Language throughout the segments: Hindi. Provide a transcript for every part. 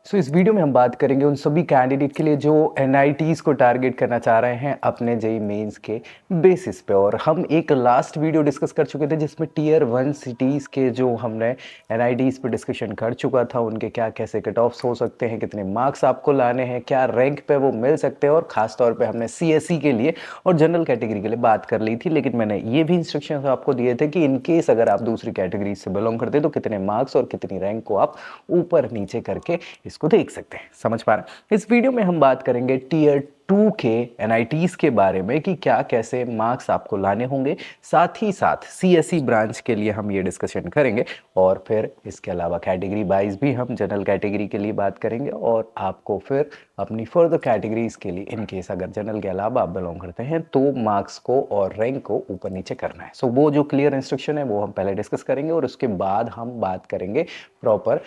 इस वीडियो में हम बात करेंगे उन सभी कैंडिडेट के लिए जो एनआईटीज को टारगेट करना चाह रहे हैं अपने जेई मेंस के बेसिस पे। और हम एक लास्ट वीडियो डिस्कस कर चुके थे जिसमें टीयर 1 सिटीज़ के जो हमने एनआईटीज पे डिस्कशन कर चुका था, उनके क्या कैसे कट ऑफ्स हो सकते हैं, कितने मार्क्स आपको लाने हैं, क्या रैंक पे वो मिल सकते हैं। और ख़ासतौर पर हमने सीएससी के लिए और जनरल कैटेगरी के लिए बात कर ली थी। लेकिन मैंने ये भी इंस्ट्रक्शन आपको दिए थे कि इनकेस अगर आप दूसरी कैटेगरी से बिलोंग करते तो कितने मार्क्स और कितनी रैंक को आप ऊपर नीचे करके इसको देख सकते हैं। समझ पा रहे हैं? इस वीडियो में हम बात करेंगे टीयर 2 के एनआईटीज के बारे में कि क्या कैसे मार्क्स आपको लाने होंगे। साथ ही साथ सीएससी ब्रांच के लिए हम ये डिस्कशन करेंगे और फिर इसके अलावा कैटेगरी वाइज भी हम जनरल कैटेगरी के लिए बात करेंगे और आपको फिर अपनी फर्दर कैटेगरीज के लिए इन केस अगर जनरल के अलावा आप बिलोंग करते हैं तो मार्क्स को और रैंक को ऊपर नीचे करना है। सो वो जो क्लियर इंस्ट्रक्शन है वो हम पहले डिस्कस करेंगे और उसके बाद हम बात करेंगे प्रॉपर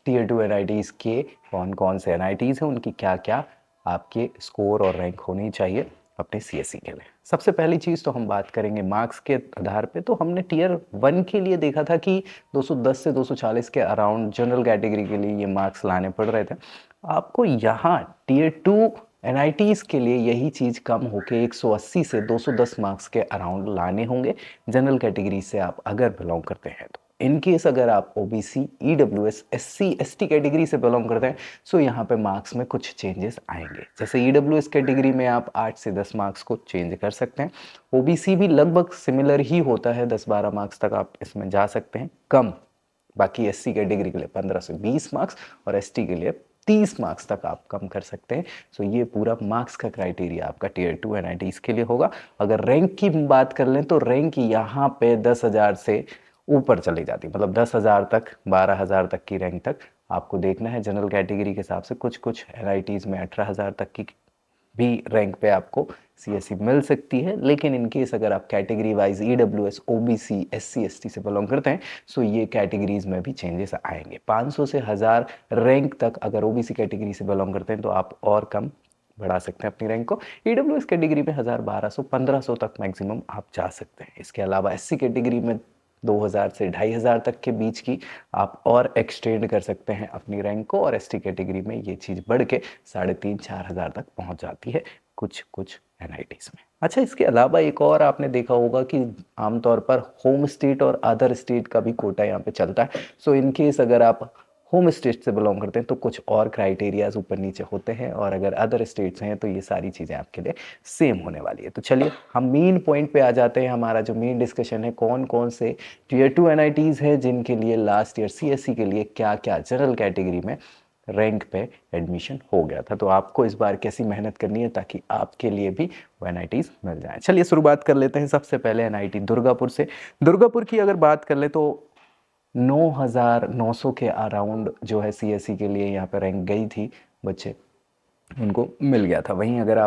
टीयर 2 एनआईटीज के कौन कौन से एनआईटीज हैं, उनकी क्या क्या आपके स्कोर और रैंक होनी चाहिए अपने सीएससी के लिए। सबसे पहली चीज़ तो हम बात करेंगे मार्क्स के आधार पे। तो हमने टीयर 1 के लिए देखा था कि 210 से 240 के अराउंड जनरल कैटेगरी के लिए ये मार्क्स लाने पड़ रहे थे। आपको यहाँ टीयर 2 एनआईटीज़ के लिए यही चीज़ कम होके 180 से 210 मार्क्स के अराउंड लाने होंगे जनरल कैटेगरी से आप अगर बिलोंग करते हैं तो। इन केस अगर आप OBC, EWS, SC, ST category से बिलोंग करते हैं सो यहाँ पे मार्क्स में कुछ चेंजेस आएंगे। जैसे ईडब्ल्यूएस कैटेगरी में आप 8 से 10 मार्क्स को चेंज कर सकते हैं। ओबीसी भी लगभग सिमिलर ही होता है, 10-12 मार्क्स तक आप इसमें जा सकते हैं कम। बाकी एससी कैटेगरी के लिए 15 से 20 मार्क्स और एसटी के लिए 30 मार्क्स तक आप कम कर सकते हैं। सो ये पूरा मार्क्स का क्राइटेरिया आपका टीयर 2 एनआईटीज के लिए होगा। अगर रैंक की बात कर लें तो रैंक यहाँ पे 10,000 से ऊपर चली जाती है, मतलब 10,000 तक, 12,000 तक की रैंक तक आपको देखना है। जनरल कैटेगरी के हिसाब से कुछ कुछ एनआईटीज में 18,000 तक की भी रैंक पे आपको सीएससी मिल सकती है। लेकिन इन केस अगर आप category wise EWS, OBC, SC, ST से बिलोंग करते हैं सो ये कैटेगरीज में भी चेंजेस आएंगे। 500 से 1000 रैंक तक अगर ओबीसी कैटेगरी से बिलोंग करते हैं तो आप और कम बढ़ा सकते हैं अपनी रैंक को। ईडब्ल्यूएस कैटेगरी में 1000, 1200, 1500 तक मैक्सिमम आप जा सकते हैं। इसके अलावा एससी कैटेगरी में 2000 से 2500 तक के बीच की आप और एक्सटेंड कर सकते हैं अपनी रैंक को। और एसटी कैटेगरी में ये चीज़ बढ़ के 3,500-4,000 तक पहुंच जाती है कुछ कुछ एनआईटीज में। अच्छा, इसके अलावा एक और आपने देखा होगा कि आमतौर पर होम स्टेट और अदर स्टेट का भी कोटा यहाँ पे चलता है। सो इन केस अगर आप होम स्टेट से बिलोंग करते हैं तो कुछ और क्राइटेरियाज ऊपर नीचे होते हैं और अगर अदर स्टेट्स हैं तो ये सारी चीज़ें आपके लिए सेम होने वाली है। तो चलिए हम मेन पॉइंट पे आ जाते हैं। हमारा जो मेन डिस्कशन है कौन कौन से टीयर 2 एनआईटीज हैं जिनके लिए लास्ट ईयर सीएससी के लिए क्या क्या जनरल कैटेगरी में रैंक पे एडमिशन हो गया था। तो आपको इस बार कैसी मेहनत करनी है ताकि आपके लिए भी वो एनआईटीज मिल जाए। चलिए शुरुआत कर लेते हैं सबसे पहले एनआईटी दुर्गापुर से। दुर्गापुर की अगर बात कर ले तो 9,900 के अराउंड जो है सीएससी के लिए यहाँ पर रैंक गई थी, बच्चे उनको मिल गया था। वहीं अगर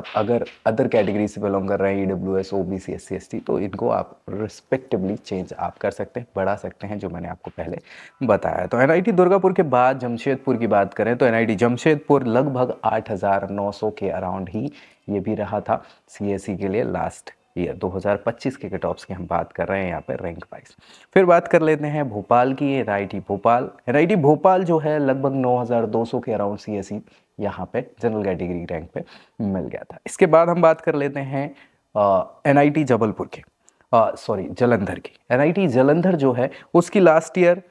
अदर कैटेगरी से बिलोंग कर रहे हैं ईडब्ल्यूएस, ओबीसी, एससी, एसटी तो इनको आप रिस्पेक्टिवली चेंज आप कर सकते हैं, बढ़ा सकते हैं, जो मैंने आपको पहले बताया। तो एनआईटी दुर्गापुर के बाद जमशेदपुर की बात करें तो एनआईटी जमशेदपुर लगभग 8,900 के अराउंड ही ये भी रहा था सीएससी के लिए लास्ट ईयर। 2025 के कट ऑफ्स की हम बात कर रहे हैं यहाँ पे रैंक वाइज। फिर बात कर लेते हैं भोपाल की। एनआईटी भोपाल, एनआईटी भोपाल जो है लगभग 9,200 के अराउंड सीएससी यहाँ पे जनरल कैटेगरी रैंक पे मिल गया था। इसके बाद हम बात कर लेते हैं एनआईटी जबलपुर के, सॉरी जलंधर की। एनआईटी जलंधर जो है उसकी लास्ट ईयर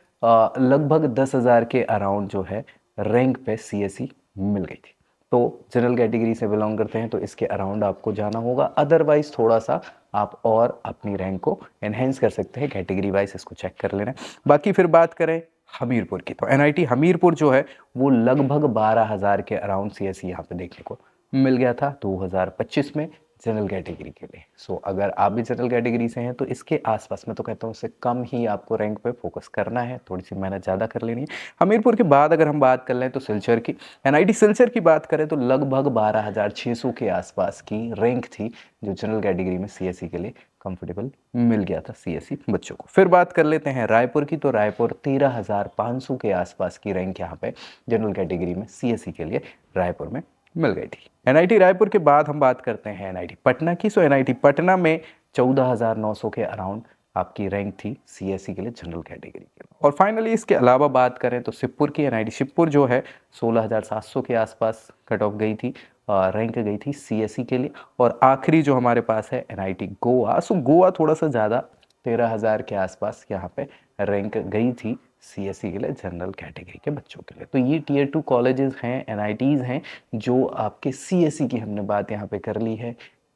लगभग 10,000 के अराउंड जो है रैंक पे सीएससी मिल गई थी। तो जनरल कैटेगरी से बिलोंग करते हैं तो इसके अराउंड आपको जाना होगा। अदरवाइज थोड़ा सा आप और अपनी रैंक को एनहेंस कर सकते हैं कैटेगरी वाइज, इसको चेक कर लेना। बाकी फिर बात करें हमीरपुर की तो एनआईटी हमीरपुर जो है वो लगभग 12,000 के अराउंड सीएससी यहाँ पे देखने को मिल गया था 2025 में जनरल कैटेगरी के लिए। सो अगर आप भी जनरल कैटेगरी से हैं तो इसके आसपास, मैं तो कहता हूँ इससे कम ही आपको रैंक पे फोकस करना है, थोड़ी सी मेहनत ज़्यादा कर लेनी है। हमीरपुर के बाद अगर हम बात कर लें तो सिलचर की। एनआईटी सिलचर की बात करें तो लगभग 12,600 के आसपास की रैंक थी जो जनरल कैटेगरी में सीएससी के लिए कंफर्टेबल मिल गया था सीएससी बच्चों को। फिर बात कर लेते हैं रायपुर की तो रायपुर 13,500 के आसपास की रैंक यहाँ पे जनरल कैटेगरी में सीएससी के लिए रायपुर में मिल गई थी। एनआईटी रायपुर के बाद हम बात करते हैं एनआईटी पटना की। सो एनआईटी पटना में 14,900 के अराउंड आपकी रैंक थी सीएससी के लिए जनरल कैटेगरी के लिए। और फाइनली इसके अलावा बात करें तो शिवपुर की एनआईटी शिवपुर जो है 16,700 के आसपास कट ऑफ गई थी, रैंक गई थी सीएससी के लिए। और आखिरी जो हमारे पास है एनआईटी गोवा, सो गोवा थोड़ा सा ज़्यादा 13,000 के आसपास यहाँ पे रैंक गई थी सीएससी के लिए जनरल कैटेगरी के बच्चों के लिए। तो ये टियर 2 कॉलेजेस हैं, एनआईटीज़ हैं जो आपके सीएससी की हमने बात यहाँ पे कर ली है।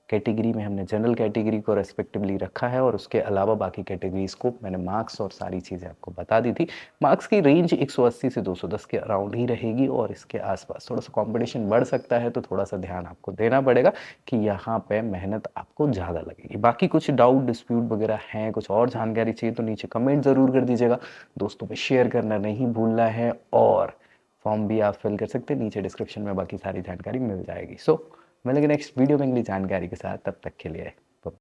कैटेगरी में हमने जनरल कैटेगरी को रेस्पेक्टिवली रखा है और उसके अलावा बाकी कैटेगरीज को मैंने मार्क्स और सारी चीज़ें आपको बता दी थी। मार्क्स की रेंज 180 से 210 के अराउंड ही रहेगी और इसके आसपास थोड़ा सा कंपटीशन बढ़ सकता है, तो थोड़ा सा ध्यान आपको देना पड़ेगा कि यहाँ पे मेहनत आपको ज़्यादा लगेगी। बाकी कुछ डाउट डिस्प्यूट वगैरह हैं, कुछ और जानकारी चाहिए तो नीचे कमेंट ज़रूर कर दीजिएगा, दोस्तों में शेयर करना नहीं भूलना है। और फॉर्म भी आप फिल कर सकते हैं, नीचे डिस्क्रिप्शन में बाकी सारी जानकारी मिल जाएगी। सो मिलेंगे नेक्स्ट वीडियो में अगली जानकारी के साथ, तब तक के लिए